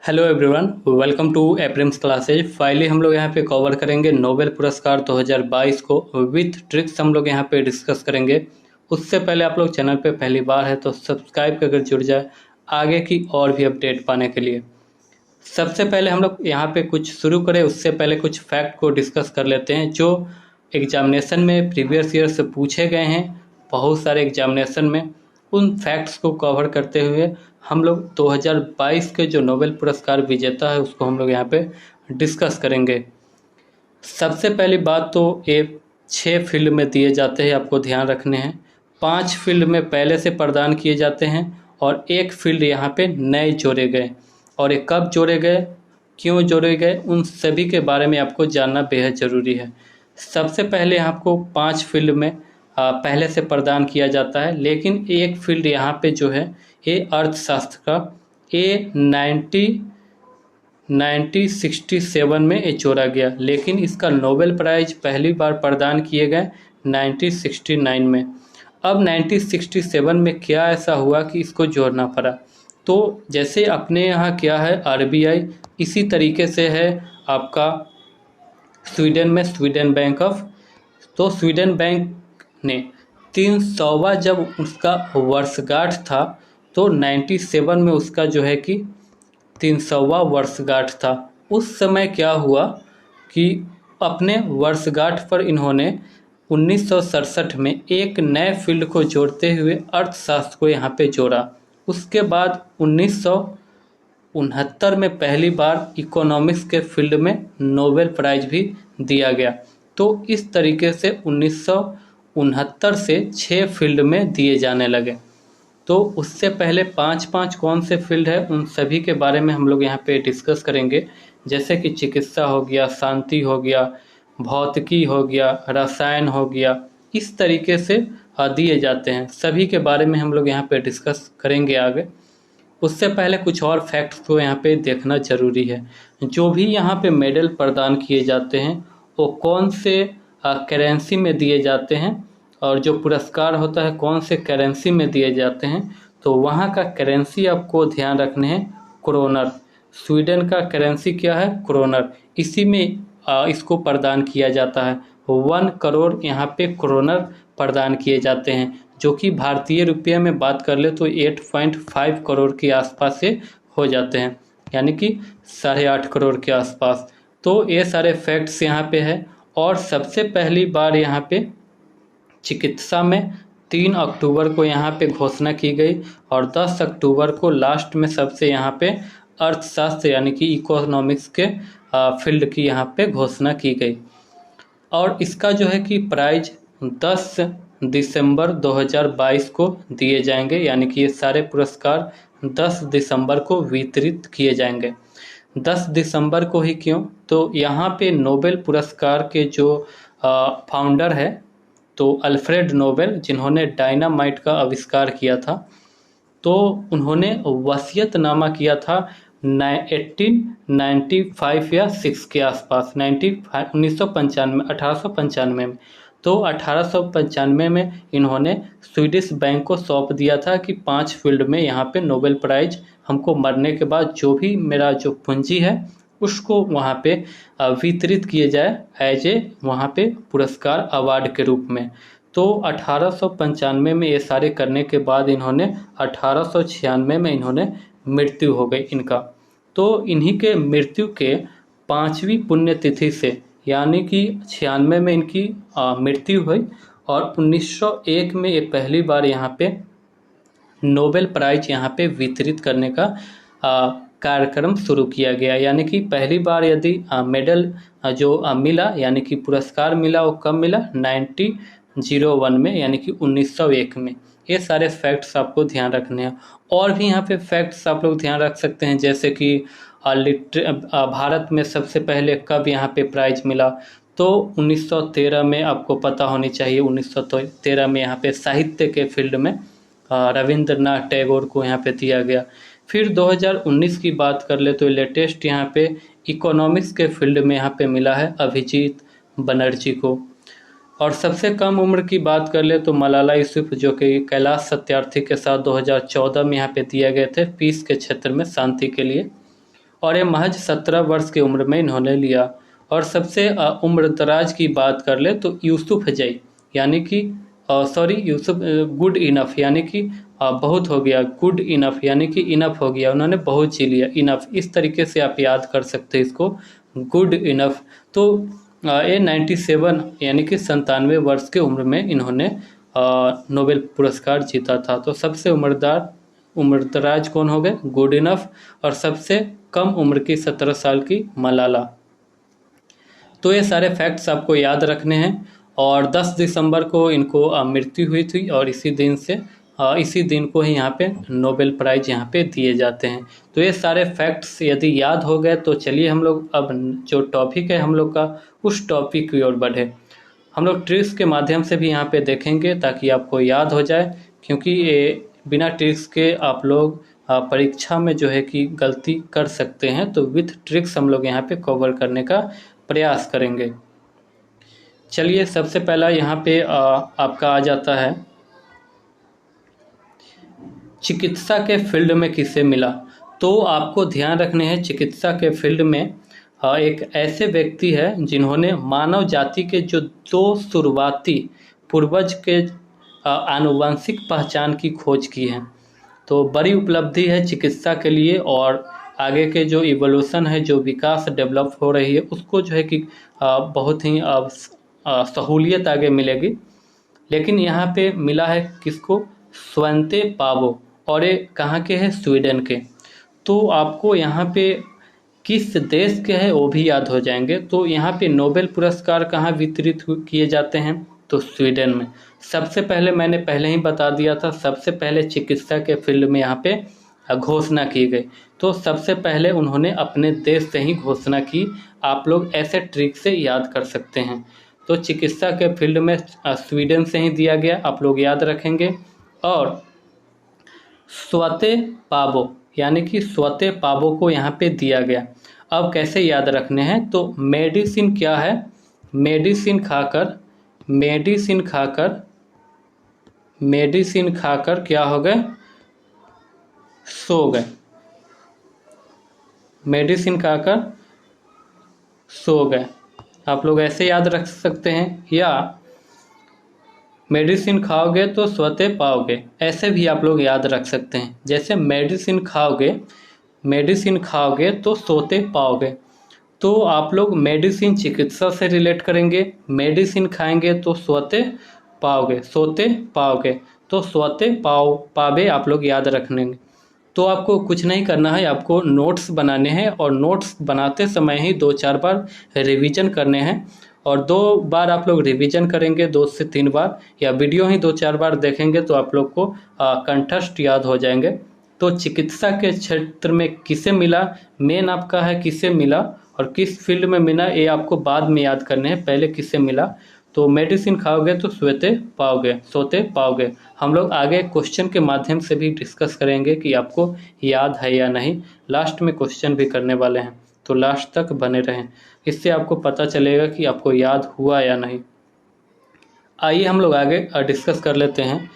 Hello everyone, welcome to Aprims classes. Finally हम लोग यहाँ पे कवर करेंगे नोबेल पुरस्कार 2022 को विथ ट्रिक्स हम लोग यहाँ पे डिस्कस करेंगे। उससे पहले आप लोग चैनल पे पहली बार है तो सब्सक्राइब करके जुड़ जाए आगे की और भी अपडेट पाने के लिए। सबसे पहले हम लोग यहाँ पे कुछ शुरू करें उससे पहले कुछ फैक्ट को डिस्कस कर लेते हैं जो एग्जामिनेशन में प्रीवियस ईयर से पूछे गए हैं। बहुत सारे एग्जामिनेशन में उन फैक्ट्स को कवर करते हुए हम लोग 2022 के जो नोबेल पुरस्कार विजेता है उसको हम लोग यहाँ पे डिस्कस करेंगे। सबसे पहली बात तो ये 6 फील्ड में दिए जाते हैं, आपको ध्यान रखने हैं। 5 फील्ड में पहले से प्रदान किए जाते हैं और एक फील्ड यहाँ पे नए जोड़े गए। और ये कब जोड़े गए, क्यों जोड़े गए, उन सभी के बारे में आपको जानना बेहद ज़रूरी है। सबसे पहले आपको 5 फील्ड में पहले से प्रदान किया जाता है, लेकिन एक फील्ड यहाँ पे जो है ये अर्थशास्त्र का ए 1967 में ये जोड़ा गया, लेकिन इसका नोबेल प्राइज पहली बार प्रदान किए गए 1969 में। अब 1967 में क्या ऐसा हुआ कि इसको जोड़ना पड़ा। तो जैसे अपने यहाँ क्या है आरबीआई, इसी तरीके से है आपका स्वीडन में स्वीडन बैंक ऑफ। तो स्वीडन बैंक ने 300वां जब उसका वर्षगांठ था तो 97 में उसका जो है कि 300वां वर्षगांठ था। उस समय क्या हुआ कि अपने वर्षगांठ पर इन्होंने 1967 में एक नए फील्ड को जोड़ते हुए अर्थशास्त्र को यहाँ पे जोड़ा। उसके बाद 1969 में पहली बार इकोनॉमिक्स के फील्ड में नोबेल प्राइज भी दिया गया। तो इस तरीके से 1969 से 6 फील्ड में दिए जाने लगे। तो उससे पहले 5 कौन से फील्ड है उन सभी के बारे में हम लोग यहाँ पे डिस्कस करेंगे, जैसे कि चिकित्सा हो गया, शांति हो गया, भौतिकी हो गया, रसायन हो गया। इस तरीके से दिए जाते हैं, सभी के बारे में हम लोग यहाँ पे डिस्कस करेंगे आगे। उससे पहले कुछ और फैक्ट्स को यहाँ पे देखना जरूरी है। जो भी यहाँ पे मेडल प्रदान किए जाते हैं वो कौन से करेंसी में दिए जाते हैं, और जो पुरस्कार होता है कौन से करेंसी में दिए जाते हैं, तो वहाँ का करेंसी आपको ध्यान रखने हैं क्रोनर। स्वीडन का करेंसी क्या है, क्रोनर। इसी में इसको प्रदान किया जाता है। 1 करोड़ यहाँ पे क्रोनर प्रदान किए जाते हैं, जो कि भारतीय रुपये में बात कर ले तो 8.5 करोड़ के आसपास से हो जाते हैं, यानी कि 8.5 करोड़ के आसपास। तो ये सारे फैक्ट्स यहाँ पे है। और सबसे पहली बार यहाँ पे चिकित्सा में 3 अक्टूबर को यहाँ पे घोषणा की गई और 10 अक्टूबर को लास्ट में सबसे यहाँ पे अर्थशास्त्र यानी कि इकोनॉमिक्स के फील्ड की यहाँ पे घोषणा की गई। और इसका जो है कि प्राइज 10 दिसंबर 2022 को दिए जाएंगे, यानी कि ये सारे पुरस्कार 10 दिसंबर को वितरित किए जाएंगे। 10 दिसंबर को ही क्यों, तो यहाँ पे नोबेल पुरस्कार के जो फाउंडर है तो अल्फ्रेड नोबेल, जिन्होंने डायनामाइट का आविष्कार किया था, तो उन्होंने वसीयतनामा किया था 1895 या 6 के आसपास, 1895 में। तो 1895 में इन्होंने स्वीडिश बैंक को सौंप दिया था कि 5 फील्ड में यहाँ पे नोबेल प्राइज हमको मरने के बाद जो भी मेरा जो पूंजी है उसको वहाँ पे वितरित किए जाए एज ए वहाँ पे पुरस्कार अवार्ड के रूप में। तो 1895 में ये सारे करने के बाद इन्होंने 1896 में इन्होंने मृत्यु हो गई इनका। तो इन्हीं के मृत्यु के 5वीं पुण्यतिथि से, यानी कि 96 में इनकी मृत्यु हुई और 1901 में ये पहली बार यहाँ पे नोबेल प्राइज यहाँ पे वितरित करने का कार्यक्रम शुरू किया गया। यानी कि पहली बार यदि मेडल जो मिला यानी कि पुरस्कार मिला वो कब मिला, 1901 में, यानी कि 1901 में। ये सारे फैक्ट्स आपको ध्यान रखने हैं। और भी यहाँ पे फैक्ट्स आप लोग ध्यान रख सकते हैं, जैसे कि भारत में सबसे पहले कब यहाँ पे प्राइज मिला, तो 1913 में आपको पता होनी चाहिए। 1913 में यहाँ पे साहित्य के फील्ड में रविंद्रनाथ टैगोर को यहाँ पे दिया गया। फिर 2019 की बात कर ले तो लेटेस्ट यहाँ पे इकोनॉमिक्स के फील्ड में यहाँ पे मिला है अभिजीत बनर्जी को। और सबसे कम उम्र की बात कर ले तो मलाला यूसुफ, जो कि कैलाश सत्यार्थी के साथ 2014 में यहाँ पे दिए गए थे पीस के क्षेत्र में, शांति के लिए। और ये महज 17 वर्ष की उम्र में इन्होंने लिया। और सबसे उम्रदराज की बात कर ले तो यूसुफ जई, यानी कि यूसुफ गुड इनफ, यानी कि बहुत हो गया, गुड इनफ यानी कि इनफ हो गया, उन्होंने बहुत जी लिया, इनफ, इस तरीके से आप याद कर सकते हैं इसको, गुड इनफ। तो ये 97 यानी कि 97 वर्ष की उम्र में इन्होंने नोबेल पुरस्कार जीता था। तो सबसे उम्रदराज कौन हो गए? Good enough. और सबसे कम उम्र की 17 साल की मलाला। तो ये सारे फैक्ट्स आपको याद रखने हैं। और 10 दिसंबर को इनको मृत्यु हुई थी और इसी दिन को ही यहाँ पे नोबेल प्राइज यहाँ पे दिए जाते हैं। तो ये सारे फैक्ट्स यदि याद हो गए तो चलिए हम लोग अब जो टॉपिक है हम लोग का, उस टॉपिक की ओर बढ़े। हम लोग ट्रिक्स के माध्यम से भी यहाँ पे देखेंगे ताकि आपको याद हो जाए, क्योंकि ये बिना ट्रिक्स के आप लोग परीक्षा में जो है कि गलती कर सकते हैं। तो विथ ट्रिक्स हम लोग यहाँ पे कवर करने का प्रयास करेंगे। चलिए सबसे पहला यहाँ पे आपका आ जाता है, चिकित्सा के फील्ड में किसे मिला। तो आपको ध्यान रखने हैं, चिकित्सा के फील्ड में एक ऐसे व्यक्ति है जिन्होंने मानव जाति के जो 2 शुरुआती पूर्वज के आनुवंशिक पहचान की खोज की है। तो बड़ी उपलब्धि है चिकित्सा के लिए, और आगे के जो इवोल्यूशन है, जो विकास डेवलप हो रही है, उसको जो है कि बहुत ही सहूलियत आगे मिलेगी। लेकिन यहाँ पे मिला है किसको? स्वंते पावो, और ये कहाँ के हैं? स्वीडन के। तो आपको यहाँ पे किस देश के हैं वो भी याद हो जाएंगे। तो यहाँ पे नोबेल पुरस्कार कहाँ वितरित किए जाते हैं? तो स्वीडन में। सबसे पहले मैंने पहले ही बता दिया था, सबसे पहले चिकित्सा के फील्ड में यहाँ पे घोषणा की गई। तो सबसे पहले उन्होंने अपने देश से ही घोषणा की। आप लोग ऐसे ट्रिक से याद कर सकते हैं। तो चिकित्सा के फील्ड में स्वीडन से ही दिया गया, आप लोग याद रखेंगे। और स्वते पावो यानी कि स्वते पावो को यहाँ पे दिया गया। अब कैसे याद रखने हैं? तो मेडिसिन क्या है? मेडिसिन खाकर क्या हो गए? सो गए। मेडिसिन खाकर सो गए, आप लोग ऐसे याद रख सकते हैं। या मेडिसिन खाओगे तो स्वते पाओगे, ऐसे भी आप लोग याद रख सकते हैं। जैसे मेडिसिन खाओगे तो सोते पाओगे। तो आप लोग मेडिसिन चिकित्सा से रिलेट करेंगे, मेडिसिन खाएंगे तो सोते पाओगे, तो सोते पावे आप लोग याद रखने। तो आपको कुछ नहीं करना है, आपको नोट्स बनाने हैं, और नोट्स बनाते समय ही 2-4 बार रिवीजन करने हैं। और 2 बार आप लोग रिवीजन करेंगे, 2 से 3 बार, या वीडियो ही 2-4 बार देखेंगे तो आप लोग को कंठस्थ याद हो जाएंगे। तो चिकित्सा के क्षेत्र में किसे मिला, मेन आपका है किसे मिला, और किस फील्ड में मिला ये आपको बाद में याद करने हैं, पहले किसे मिला। तो मेडिसिन खाओगे तो सोते पाओगे। हम लोग आगे क्वेश्चन के माध्यम से भी डिस्कस करेंगे कि आपको याद है या नहीं। लास्ट में क्वेश्चन भी करने वाले हैं, तो लास्ट तक बने रहें, इससे आपको पता चलेगा कि आपको याद हुआ या नहीं। आइए हम लोग आगे डिस्कस कर लेते हैं।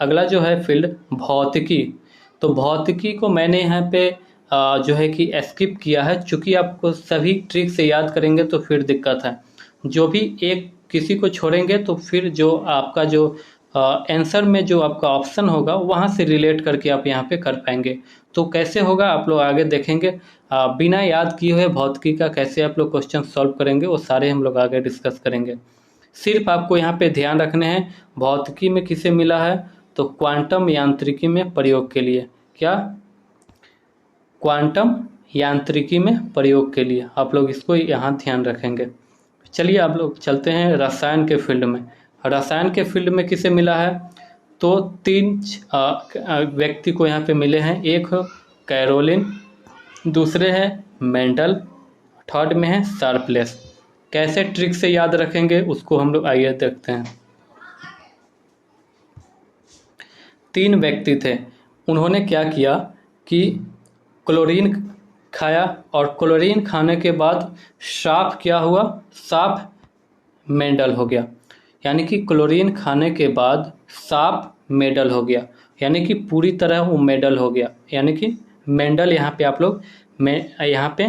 अगला जो है फील्ड भौतिकी। तो भौतिकी को मैंने यहाँ पे जो है कि स्किप किया है, चूँकि आपको सभी ट्रिक से याद करेंगे तो फिर दिक्कत है। जो भी एक किसी को छोड़ेंगे तो फिर जो आपका जो आंसर में जो आपका ऑप्शन होगा वहाँ से रिलेट करके आप यहाँ पे कर पाएंगे। तो कैसे होगा आप लोग आगे देखेंगे। बिना याद किए हुए भौतिकी का कैसे आप लोग क्वेश्चन सॉल्व करेंगे, वो सारे हम लोग आगे डिस्कस करेंगे। सिर्फ आपको यहाँ पे ध्यान रखने हैं, भौतिकी में किसे मिला है? तो क्वांटम यांत्रिकी में प्रयोग के लिए। क्या? क्वांटम यांत्रिकी में प्रयोग के लिए, आप लोग इसको यहाँ ध्यान रखेंगे। चलिए आप लोग चलते हैं रसायन के फील्ड में। रसायन के फील्ड में किसे मिला है? तो 3 व्यक्ति को यहाँ पे मिले हैं। एक कैरोलिन, दूसरे हैं मेंडल, थर्ड में है शार्पलेस। कैसे ट्रिक से याद रखेंगे उसको हम लोग आइए देखते हैं। 3 व्यक्ति थे, उन्होंने क्या किया कि क्लोरीन खाया, और क्लोरीन खाने के बाद साफ क्या हुआ? साफ मेंडल हो गया। यानी कि क्लोरीन खाने के बाद साफ मेंडल हो गया, यानी कि पूरी तरह वो मेंडल हो गया, यानी कि मेंडल यहाँ पे आप लोग में यहाँ पे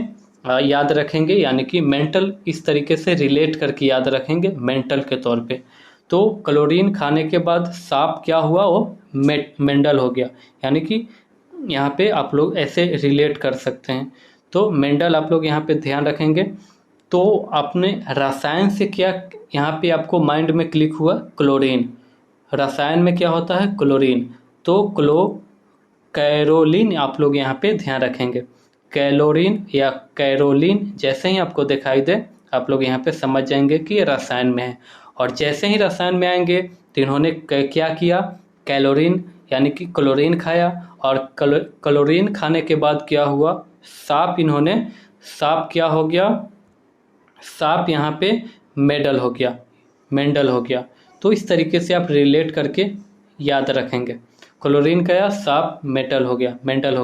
याद रखेंगे, यानी कि मेंटल इस तरीके से रिलेट करके याद रखेंगे मेंटल के तौर पे। तो क्लोरीन खाने के बाद सांप क्या हुआ, वो मेंडल हो गया, यानी कि यहाँ पे आप लोग ऐसे रिलेट कर सकते हैं। तो मेंडल आप लोग यहाँ पे ध्यान रखेंगे। तो आपने रसायन से क्या यहाँ पे आपको माइंड में क्लिक हुआ, क्लोरीन। रसायन में क्या होता है, क्लोरीन। तो कैरोलीन आप लोग यहाँ पे ध्यान रखेंगे। कैलोरीन या कैरोलीन जैसे ही आपको दिखाई दे आप लोग यहाँ पे समझ जाएंगे कि ये रसायन में है। और जैसे ही रसायन में आएंगे तो इन्होंने क्या किया, कैलोरीन यानी कि क्लोरीन खाया, और क्लोरीन खाने के बाद क्या हुआ, सांप क्या हो गया, सांप यहाँ पे मेंडल हो गया। तो इस तरीके से आप रिलेट करके याद रखेंगे। क्लोरीन गया, सांप मेंडल हो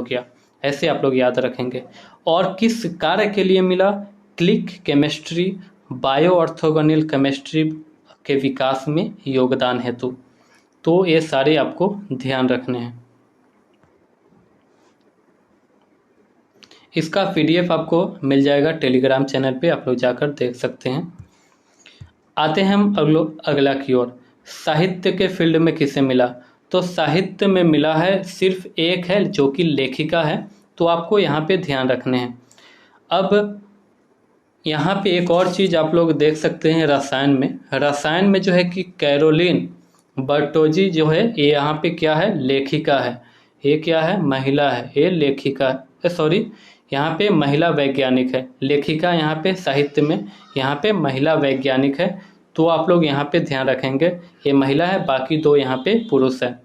गया, ऐसे आप लोग याद रखेंगे। और किस कार्य के लिए मिला, click chemistry, bio orthogonal chemistry के विकास में योगदान हेतु। तो ये सारे आपको ध्यान रखने हैं। इसका पीडीएफ आपको मिल जाएगा टेलीग्राम चैनल पे, आप लोग जाकर देख सकते हैं। आते हैं हम अगला की ओर, साहित्य के फील्ड में किसे मिला। तो साहित्य में मिला है, सिर्फ एक है जो कि लेखिका है। तो आपको यहाँ पे ध्यान रखने हैं। अब यहाँ पे एक और चीज़ आप लोग देख सकते हैं, रसायन में जो है कि कैरोलीन बर्टोजी जो है ये यहाँ पे क्या है, लेखिका है। ये क्या है, महिला है, ये लेखिका है, सॉरी यहाँ पे महिला वैज्ञानिक है। लेखिका यहाँ पे साहित्य में, यहाँ पे महिला वैज्ञानिक है। तो आप लोग यहाँ पे ध्यान रखेंगे ये महिला है, बाकी दो यहाँ पे पुरुष है।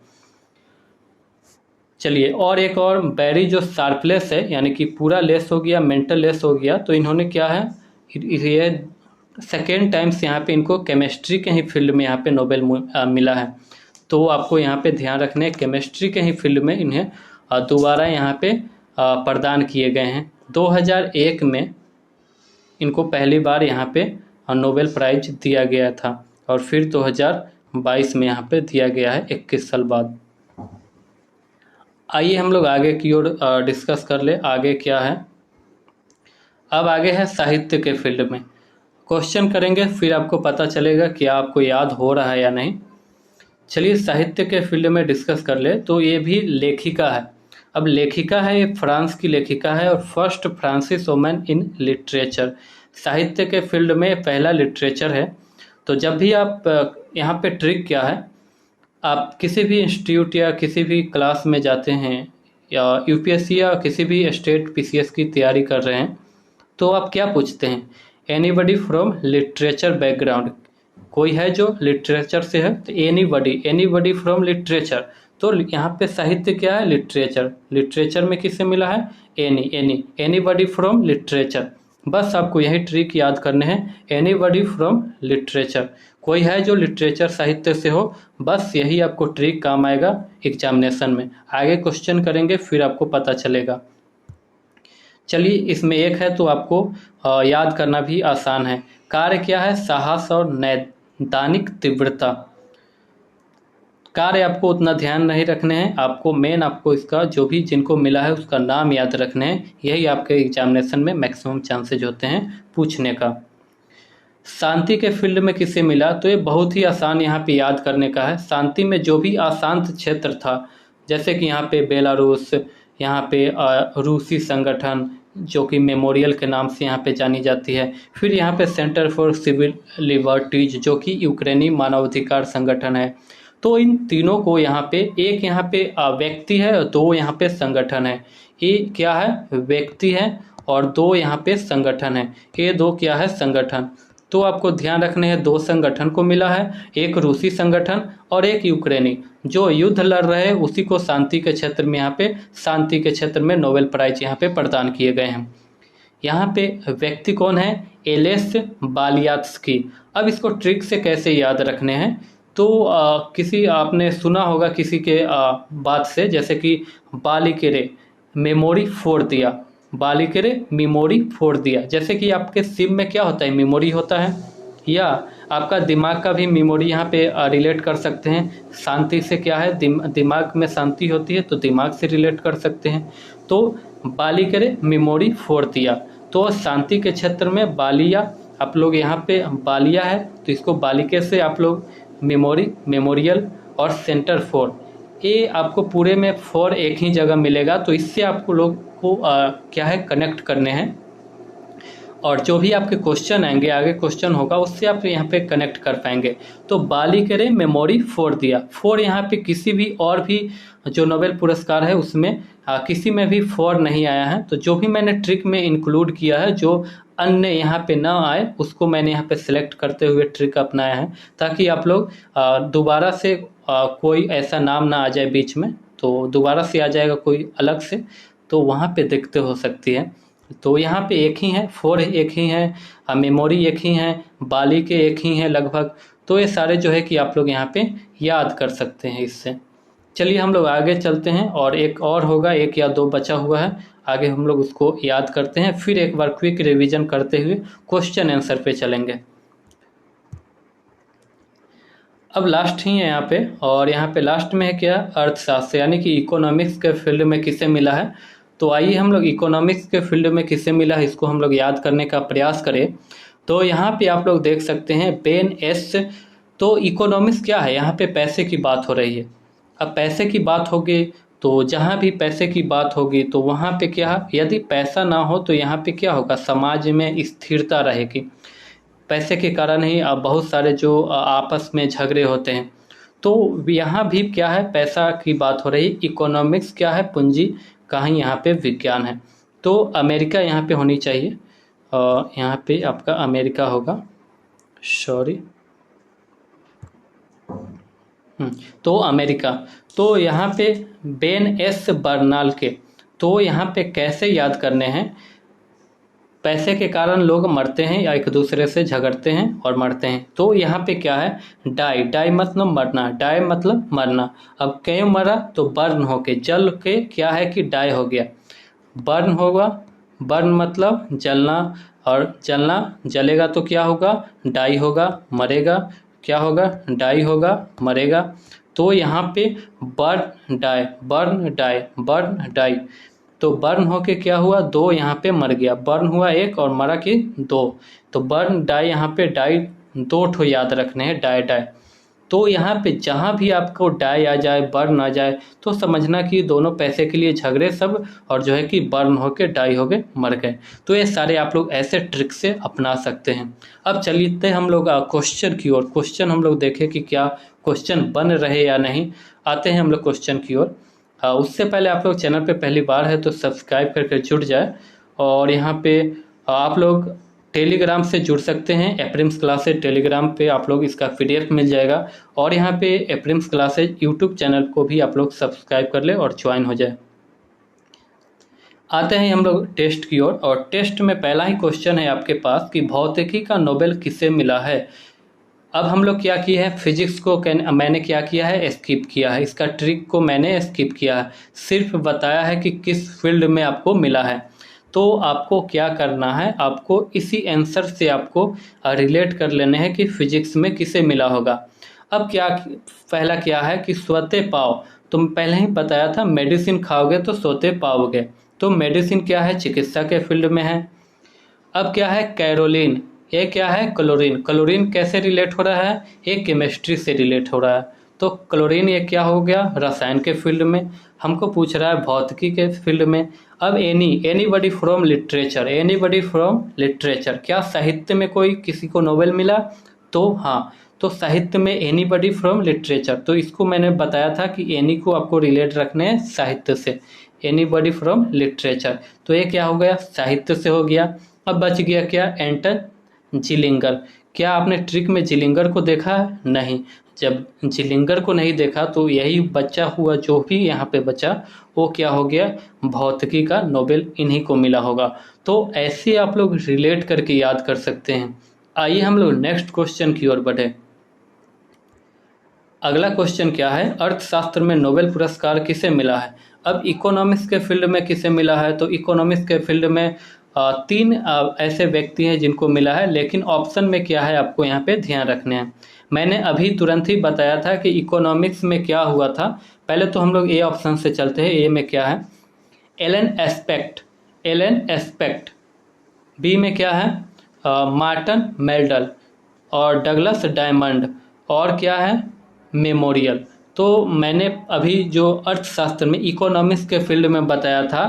चलिए, और एक और बैरी जो शार्पलेस है, यानी कि पूरा लेस हो गया, मेंटल लेस हो गया। तो इन्होंने क्या है, ये सेकेंड टाइम्स यहाँ पे इनको केमिस्ट्री के ही फील्ड में यहाँ पे नोबेल मिला है। तो आपको यहाँ पे ध्यान रखने, केमिस्ट्री के ही फील्ड में इन्हें दोबारा यहाँ पे प्रदान किए गए हैं। 2001 में इनको पहली बार यहाँ पे नोबेल प्राइज दिया गया था, और फिर 2022 में यहाँ पे दिया गया है 21 साल बाद। आइए हम लोग आगे की ओर डिस्कस कर ले, आगे क्या है। अब आगे है साहित्य के फील्ड में, क्वेश्चन करेंगे, फिर आपको पता चलेगा कि आपको याद हो रहा है या नहीं। चलिए साहित्य के फील्ड में डिस्कस कर ले। तो ये भी लेखिका है। अब लेखिका है, ये फ्रांस की लेखिका है, और first Francis woman in literature. साहित्य के फील्ड में पहला लिटरेचर है। तो जब भी आप यहाँ पे ट्रिक क्या है, आप किसी भी इंस्टीट्यूट या किसी भी क्लास में जाते हैं, या यूपीएससी या किसी भी स्टेट पीसीएस की तैयारी कर रहे हैं, तो आप क्या पूछते हैं, एनीबडी फ्रॉम लिटरेचर बैकग्राउंड, कोई है जो लिटरेचर से है, तो एनीबडी फ्रॉम लिटरेचर। तो यहाँ पे साहित्य क्या है, लिटरेचर में किससे मिला है, एनीबडी फ्रॉम लिटरेचर। बस आपको यही ट्रिक याद करने हैं, एनीबडी फ्रॉम लिटरेचर, कोई है जो लिटरेचर साहित्य से हो। बस यही आपको ट्रिक काम आएगा एग्जामिनेशन में। आगे क्वेश्चन करेंगे फिर आपको पता चलेगा। चलिए, इसमें एक है तो आपको याद करना भी आसान है। कार्य क्या है, साहस और नैदानिक तीव्रता। कार्य आपको उतना ध्यान नहीं रखने हैं, आपको मेन आपको इसका जो भी जिनको मिला है उसका नाम याद रखने हैं। यही आपके एग्जामिनेशन में मैक्सिमम चांसेज होते हैं पूछने का। शांति के फील्ड में किसे मिला, तो ये बहुत ही आसान यहाँ पे याद करने का है। शांति में जो भी अशांत क्षेत्र था, जैसे कि यहाँ पे बेलारूस, यहाँ पे रूसी संगठन जो कि मेमोरियल के नाम से यहाँ पे जानी जाती है, फिर यहाँ पे सेंटर फॉर सिविल लिबर्टीज जो कि यूक्रेनी मानवाधिकार संगठन है। तो इन तीनों को यहाँ पे, एक यहाँ पे व्यक्ति है और दो यहाँ पे संगठन है। ये क्या है, व्यक्ति है, और दो यहाँ पे संगठन है। ये दो क्या है, संगठन। तो आपको ध्यान रखने हैं, दो संगठन को मिला है, एक रूसी संगठन और एक यूक्रेनी। जो युद्ध लड़ रहे हैं उसी को शांति के क्षेत्र में, यहाँ पे शांति के क्षेत्र में नोबेल प्राइज यहाँ पे प्रदान किए गए हैं। यहाँ पे व्यक्ति कौन है, एलेस बालियात्स्की। अब इसको ट्रिक से कैसे याद रखने हैं, तो किसी आपने सुना होगा किसी के बात से, जैसे कि बालिकेरे मेमोरी फोड़ दिया, बालिकेरे मेमोरी फोड़ दिया। जैसे कि आपके सिम में क्या होता है, मेमोरी होता है, या आपका दिमाग का भी मेमोरी यहाँ पे रिलेट कर सकते हैं। शांति से क्या है, दिमाग में शांति होती है तो दिमाग से रिलेट कर सकते हैं। तो बालिकेरे मेमोरी फोर दिया। तो शांति के क्षेत्र में बालिया, आप लोग यहाँ पे बालिया है तो इसको बालिके से आप लोग मेमोरियल और सेंटर फोर, ये आपको पूरे में फोर एक ही जगह मिलेगा। तो इससे आपको लोग को क्या है कनेक्ट करने हैं, और जो भी आपके क्वेश्चन आएंगे, आगे क्वेश्चन होगा, उससे आप यहाँ पे कनेक्ट कर पाएंगे। तो बालिकेरे मेमोरी फोर दिया। फोर यहाँ पे किसी भी और भी जो नोबेल पुरस्कार है उसमें किसी में भी फोर नहीं आया है। तो जो भी मैंने ट्रिक में इंक्लूड किया है, जो अन्य यहाँ पे ना आए उसको मैंने यहाँ पे सिलेक्ट करते हुए ट्रिक अपनाया है, ताकि आप लोग दोबारा से कोई ऐसा नाम ना आ जाए बीच में, तो दोबारा से आ जाएगा कोई अलग से, तो वहाँ पे दिक्कत हो सकती है। तो यहाँ पे एक ही है, फोर एक ही है, मेमोरी एक ही है, बाली के एक ही है लगभग। तो ये सारे जो है कि आप लोग यहाँ पे याद कर सकते हैं इससे। चलिए हम लोग आगे चलते हैं, और एक और होगा, एक या दो बचा हुआ है, आगे हम लोग उसको याद करते हैं, फिर एक बार क्विक रिवीजन करते हुए क्वेश्चन आंसर पे चलेंगे। अब लास्ट ही है यहाँ पे, और यहाँ पे लास्ट में है क्या, अर्थशास्त्र यानी कि इकोनॉमिक्स के फील्ड में किसे मिला है। तो आइए हम लोग इकोनॉमिक्स के फील्ड में किसे मिला है इसको हम लोग याद करने का प्रयास करें। तो यहाँ पे आप लोग देख सकते हैं बेन एस। तो इकोनॉमिक्स क्या है, यहाँ पे पैसे की बात हो रही है। अब पैसे की बात होगी तो जहाँ भी पैसे की बात होगी तो वहाँ पे क्या, यदि पैसा ना हो तो यहाँ पे क्या होगा, समाज में स्थिरता रहेगी। पैसे के कारण ही बहुत सारे जो आपस में झगड़े होते हैं। तो यहाँ भी क्या है, पैसा की बात हो रही। इकोनॉमिक्स क्या है, पूंजी का ही यहाँ पे विज्ञान है। तो अमेरिका यहाँ पे होनी चाहिए, यहाँ पे आपका अमेरिका होगा, सॉरी, तो अमेरिका। तो यहाँ पे बेन एस बर्नाल के, तो यहाँ पे कैसे याद करने हैं, पैसे के कारण लोग मरते हैं या एक दूसरे से झगड़ते हैं और मरते हैं। तो यहाँ पे क्या है, डाई, डाई मतलब मरना, डाई मतलब मरना। अब क्यों मरा, तो बर्न होके, जल के क्या है कि डाई हो गया, बर्न होगा, बर्न मतलब जलना, और जलना, जलेगा तो क्या होगा, डाई होगा, मरेगा क्या होगा, डाई होगा, मरेगा। तो यहाँ पे burn die, burn die, burn die. तो बर्न होके क्या हुआ, दो यहाँ पे मर गया, बर्न हुआ एक और मरा कि दो। तो बर्न डाई, यहाँ पे डाई दो ठो याद रखने हैं, डाई डाई। तो यहाँ पे जहाँ भी आपको डाई आ जाए, बर्न आ जाए, तो समझना कि दोनों पैसे के लिए झगड़े सब, और जो है कि बर्न होके डाई हो गए, मर गए। तो ये सारे आप लोग ऐसे ट्रिक से अपना सकते हैं। अब चलिए हम लोग क्वेश्चन की ओर, क्वेश्चन हम लोग देखें कि क्या क्वेश्चन बन रहे या नहीं। आते हैं हम लोग क्वेश्चन की ओर। उससे पहले आप लोग चैनल पे पहली बार है तो सब्सक्राइब करके जुड़ जाए, और यहाँ पे आप लोग टेलीग्राम से जुड़ सकते हैं, एप्रिम्स क्लासेज टेलीग्राम पे आप लोग इसका PDF मिल जाएगा, और यहाँ पे एप्रिम्स क्लासेज यूट्यूब चैनल को भी आप लोग सब्सक्राइब कर ले और ज्वाइन हो जाए। आते हैं हम लोग टेस्ट की ओर, और टेस्ट में पहला ही क्वेश्चन है आपके पास कि भौतिकी का नोबेल किसे मिला है। अब हम लोग क्या किए हैं, फिजिक्स को मैंने क्या किया है, स्किप किया है, इसका ट्रिक को मैंने स्किप किया है, सिर्फ बताया है कि किस फील्ड में आपको मिला है। तो आपको क्या करना है, आपको इसी आंसर से आपको रिलेट कर लेने हैं कि फिजिक्स में किसे मिला होगा। अब क्या, पहला क्या है कि सोते पाओ, तुम पहले ही बताया था, मेडिसिन खाओगे तो सोते पाओगे। तो मेडिसिन क्या है, चिकित्सा के फील्ड में है। अब क्या है, कैरोलिन, ये क्या है, क्लोरीन, क्लोरीन कैसे रिलेट हो रहा है, ये केमिस्ट्री से रिलेट हो रहा है। तो क्लोरीन ये क्या हो गया, रसायन के फील्ड में। हमको पूछ रहा है भौतिकी के फील्ड में। अब anybody from literature, anybody from literature, क्या साहित्य में कोई किसी को नोबेल मिला, तो हाँ, तो साहित्य में एनीबडी फ्रॉम लिटरेचर। तो इसको मैंने बताया था कि एनी को आपको रिलेट रखने हैं साहित्य से, एनीबडी फ्रॉम लिटरेचर। तो ये क्या हो गया, साहित्य से हो गया। अब बच गया क्या, एंटन जिलिंगर। क्या आपने ट्रिक में जिलिंगर को देखा है, नहीं। जब जिलिंगर को नहीं देखा तो यही बच्चा हुआ, जो भी यहाँ पे बचा वो क्या हो गया, भौतिकी का नोबेल इन्हीं को मिला होगा। तो ऐसे आप लोग रिलेट करके याद कर सकते हैं। आइए हम लोग नेक्स्ट क्वेश्चन की ओर बढ़े। अगला क्वेश्चन क्या है, अर्थशास्त्र में नोबेल पुरस्कार किसे मिला है। अब इकोनॉमिक्स के फील्ड में किसे मिला है, तो इकोनॉमिक्स के फील्ड में तीन ऐसे व्यक्ति हैं जिनको मिला है, लेकिन ऑप्शन में क्या है आपको यहाँ पे ध्यान रखने हैं। मैंने अभी तुरंत ही बताया था कि इकोनॉमिक्स में क्या हुआ था। पहले तो हम लोग ए ऑप्शन से चलते हैं। ए में क्या है, Alain Aspect, Alain Aspect, B में क्या है मार्टन मेल्डल, और डगलस डायमंड, और क्या है मेमोरियल। तो मैंने अभी जो अर्थशास्त्र में इकोनॉमिक्स के फील्ड में बताया था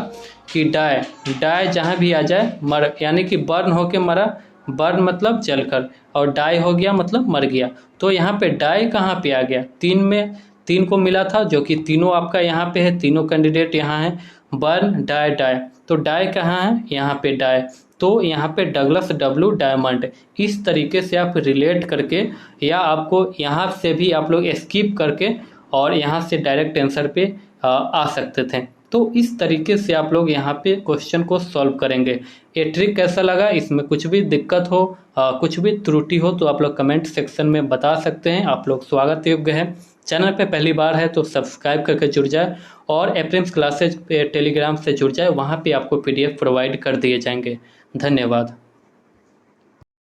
कि डाई जहाँ भी आ जाए मर, यानी कि बर्न होके मरा, बर्न मतलब जलकर, और डाई हो गया मतलब मर गया। तो यहाँ पे डाई कहाँ पे आ गया, 3 में 3 को मिला था, जो कि तीनों आपका यहाँ पे है, तीनों कैंडिडेट यहाँ है, बर्न डाई डाई। तो डाई कहाँ है, यहाँ पे डाई, तो यहाँ पे डगलस डब्ल्यू डायमंड। इस तरीके से आप रिलेट करके, या आपको यहाँ से भी आप लोग स्किप करके और यहाँ से डायरेक्ट आंसर पे आ सकते थे। तो इस तरीके से आप लोग यहाँ पे क्वेश्चन को सॉल्व करेंगे। ये ट्रिक कैसा लगा, इसमें कुछ भी दिक्कत हो, कुछ भी त्रुटि हो, तो आप लोग कमेंट सेक्शन में बता सकते हैं। आप लोग स्वागत योग्य है। चैनल पे पहली बार है तो सब्सक्राइब करके जुड़ जाए, और एप्रिम्स क्लासेज पे टेलीग्राम से जुड़ जाए, वहाँ पे आपको PDF प्रोवाइड कर दिए जाएंगे। धन्यवाद।